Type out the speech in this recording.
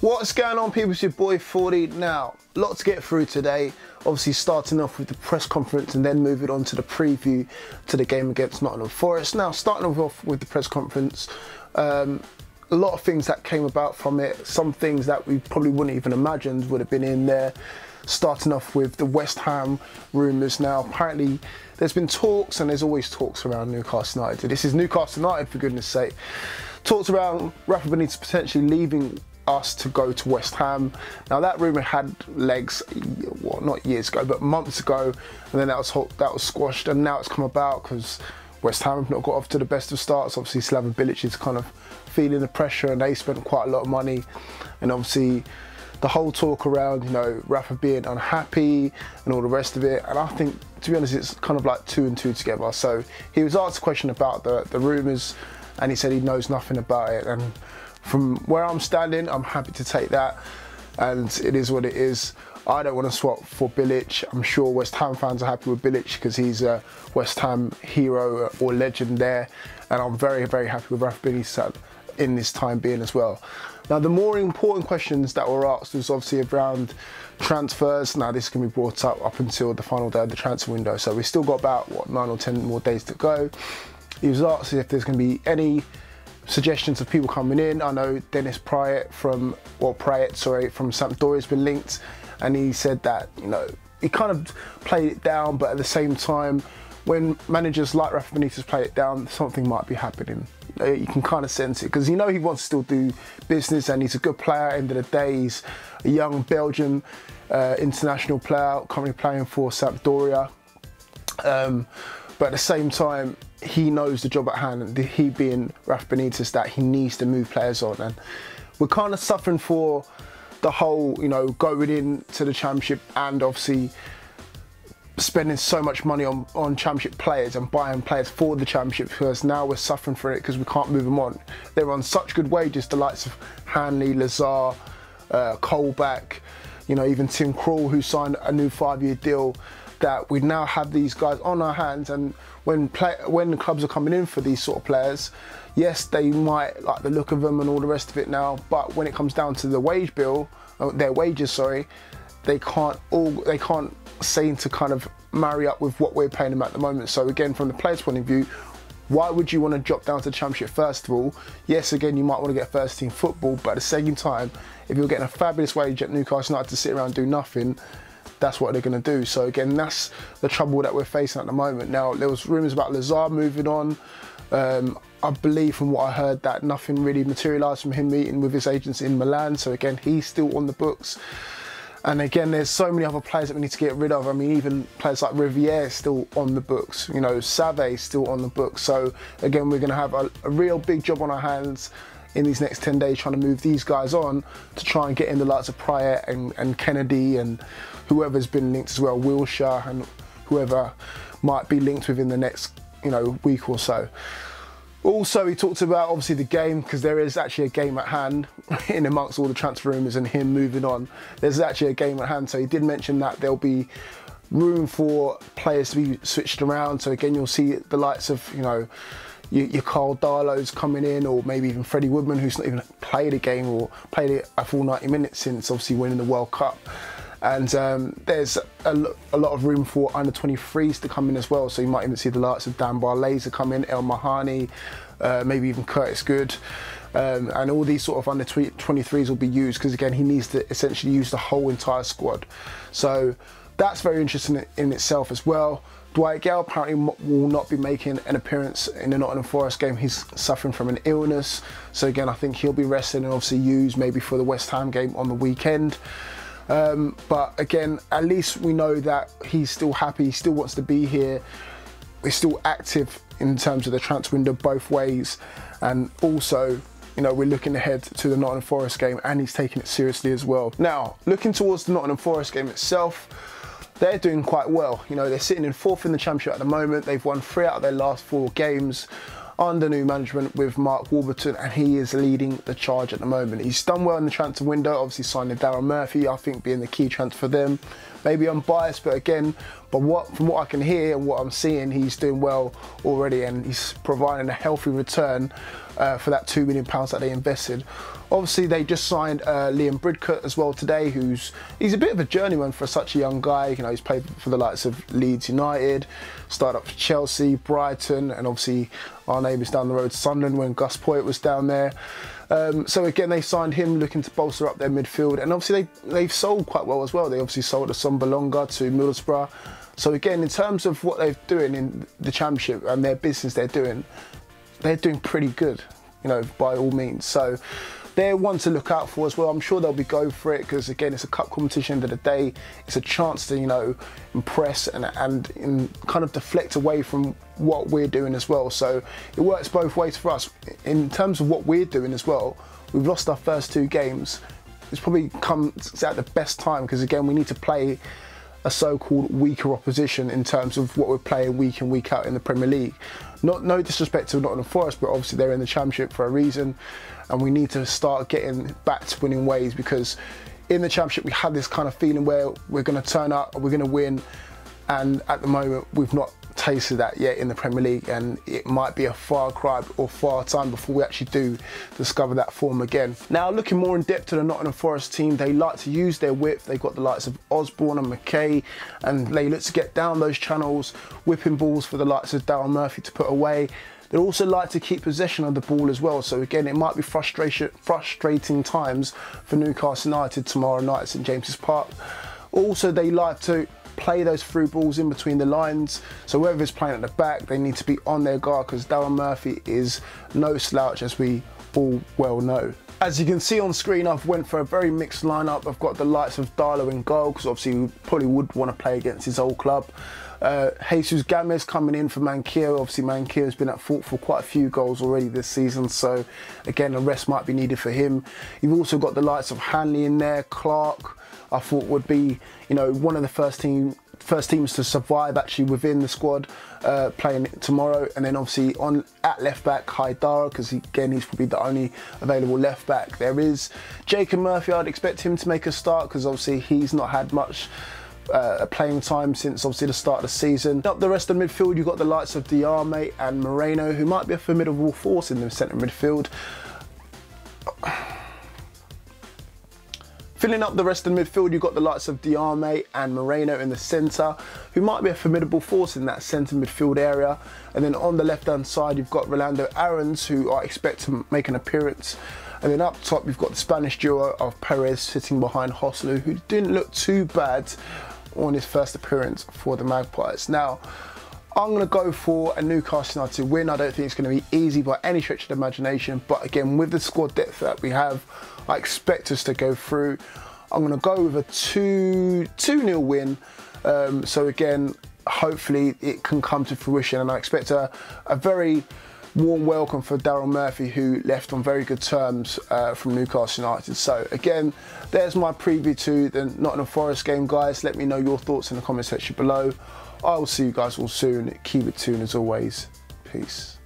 What's going on, people? It's your boy 40. Now, a lot to get through today. Obviously starting off with the press conference and then moving on to the preview to the game against Nottingham Forest. Now, starting off with the press conference, a lot of things that came about from it. Some things that we probably wouldn't even imagine would have been in there. Starting off with the West Ham rumours. Now, apparently there's been talks, and there's always talks around Newcastle United. This is Newcastle United, for goodness sake. Talks around Rafa Benitez potentially leaving us to go to West Ham. Now, that rumour had legs, well, not years ago, but months ago, and then that was squashed, and now it's come about because West Ham have not got off to the best of starts. Obviously, Slaven Bilic is kind of feeling the pressure, and they spent quite a lot of money, and obviously the whole talk around, you know, Rafa being unhappy and all the rest of it. And I think, to be honest, it's kind of like two and two together. So he was asked a question about the rumours, and he said he knows nothing about it. And from where I'm standing, I'm happy to take that, and it is what it is. I don't want to swap for Bilic. I'm sure West Ham fans are happy with Bilic because he's a West Ham hero or legend there, and I'm very, very happy with Rafa Benitez in this time being as well. Now, the more important questions that were asked was obviously around transfers. Now, this can be brought up until the final day of the transfer window, so we've still got about, what, 9 or 10 more days to go. He was asked if there's going to be any suggestions of people coming in. I know Dennis Praet from Sampdoria has been linked, and he said that, you know, he kind of played it down, but at the same time, when managers like Rafa Benitez play it down, something might be happening. You know, you can kind of sense it because, you know, he wants to still do business, and he's a good player. At the end of the day, he's a young Belgian international player currently playing for Sampdoria. But at the same time, he knows the job at hand, and he being Rafa Benitez, that he needs to move players on. And we're kind of suffering for the whole, you know, going into the Championship and obviously spending so much money on Championship players and buying players for the Championship, because now we're suffering for it because we can't move them on. They're on such good wages, the likes of Hanley, Lazar, Colback, you know, even Tim Krul, who signed a new 5-year deal, that we now have these guys on our hands. And when the clubs are coming in for these sort of players, yes, they might like the look of them and all the rest of it now, but when it comes down to the wage bill, their wages, sorry, they can't seem to kind of marry up with what we're paying them at the moment. So again, from the players' point of view, why would you want to drop down to the Championship first of all? Yes, again, you might want to get first team football, but at the same time, if you're getting a fabulous wage at Newcastle United to sit around and do nothing, that's what they're going to do. So again, that's the trouble that we're facing at the moment. Now, there was rumours about Lazar moving on. I believe from what I heard that nothing really materialised from him meeting with his agents in Milan. So again, he's still on the books. And again, there's so many other players that we need to get rid of. I mean, even players like Riviere still on the books. You know, Save still on the books. So again, we're going to have a real big job on our hands in these next 10 days trying to move these guys on to try and get in the likes of Praet and Kennedy and whoever's been linked as well, Wilshere, and whoever might be linked within the next, you know, week or so. Also, he talked about obviously the game, because there is actually a game at hand in amongst all the transfer rumours and him moving on. There's actually a game at hand, so he did mention that there'll be room for players to be switched around. So again, you'll see the likes of, you know, your Carl Darlow's coming in, or maybe even Freddie Woodman, who's not even played a game or played it a full 90 minutes since obviously winning the World Cup. And there's a lot of room for under 23s to come in as well. So you might even see the likes of Dan Barlaser come in, El Mahani, maybe even Curtis Good. And all these sort of under 23s will be used, because again, he needs to essentially use the whole entire squad. So that's very interesting in itself as well. Dwight Gale apparently will not be making an appearance in the Nottingham Forest game. He's suffering from an illness. So again, I think he'll be rested and obviously used maybe for the West Ham game on the weekend. But again, at least we know that he's still happy, he still wants to be here. We're still active in terms of the transfer window both ways. And also, you know, we're looking ahead to the Nottingham Forest game, and he's taking it seriously as well. Now, looking towards the Nottingham Forest game itself, they're doing quite well. You know, they're sitting in 4th in the Championship at the moment. They've won 3 out of their last 4 games under new management with Mark Warburton, and he is leading the charge at the moment. He's done well in the transfer window, obviously signing Darren Murphy, I think being the key transfer for them. Maybe I'm biased, but again, from what I can hear and what I'm seeing, he's doing well already, and he's providing a healthy return for that £2 million that they invested. Obviously, they just signed Liam Bridcut as well today, he's a bit of a journeyman for such a young guy. You know, he's played for the likes of Leeds United, started up for Chelsea, Brighton, and obviously our neighbours down the road, Sunderland, when Gus Poyet was down there. So again, they signed him looking to bolster up their midfield, and obviously they've sold quite well as well. They obviously sold Assombalonga to Middlesbrough. So again, in terms of what they're doing in the Championship and their business they're doing pretty good, you know, by all means. So they're one to look out for as well. I'm sure they'll be going for it because, again, it's a cup competition. At the end of the day, it's a chance to, you know, impress and kind of deflect away from what we're doing as well. So it works both ways for us. In terms of what we're doing as well, we've lost our first 2 games. It's probably comes at the best time because, again, we need to play a so-called weaker opposition in terms of what we're playing week in, week out in the Premier League. No disrespect to Nottingham Forest, but obviously they're in the Championship for a reason, and we need to start getting back to winning ways, because in the Championship we had this kind of feeling where we're going to turn up, we're going to win, and at the moment we've not tasted that yet in the Premier League, and it might be a far cry or far time before we actually do discover that form again. Now, looking more in depth to the Nottingham Forest team, they like to use their width. They've got the likes of Osborne and McKay, and they look to get down those channels, whipping balls for the likes of Darryl Murphy to put away. They also like to keep possession of the ball as well. So again, it might be frustrating times for Newcastle United tomorrow night at St James's Park. Also, they like to play those through balls in between the lines. So whoever's playing at the back, they need to be on their guard, because Darryl Murphy is no slouch, as we all well know. As you can see on screen, I've went for a very mixed lineup. I've got the likes of Darlow in goal, because obviously he probably would want to play against his old club. Jesus Gomez coming in for Manquillo. Obviously Manquillo's been at fault for quite a few goals already this season, so again, a rest might be needed for him. You've also got the likes of Hanley in there. Clark, I thought, would be, you know, one of the first teams to survive actually within the squad, playing tomorrow. And then obviously at left back, Haidara, because again, he's probably the only available left back there is. Jacob Murphy, I'd expect him to make a start, because obviously he's not had much playing time since obviously the start of the season. Up the rest of the midfield, you've got the likes of Diame and Moreno, who might be a formidable force in the centre midfield. Filling up the rest of the midfield, you've got the likes of Diame and Moreno in the centre, who might be a formidable force in that centre midfield area. And then on the left-hand side, you've got Rolando Aarons, who I expect to make an appearance. And then up top, you've got the Spanish duo of Perez sitting behind Joselu, who didn't look too bad on his first appearance for the Magpies. Now, I'm going to go for a Newcastle United win. I don't think it's going to be easy by any stretch of the imagination, but again, with the squad depth that we have, I expect us to go through. I'm going to go with a 2-0 win. So again, hopefully it can come to fruition, and I expect a very warm welcome for Darryl Murphy, who left on very good terms from Newcastle United. So again, there's my preview to the Nottingham Forest game, guys. Let me know your thoughts in the comment section below. I will see you guys all soon. Keep it tuned as always. Peace.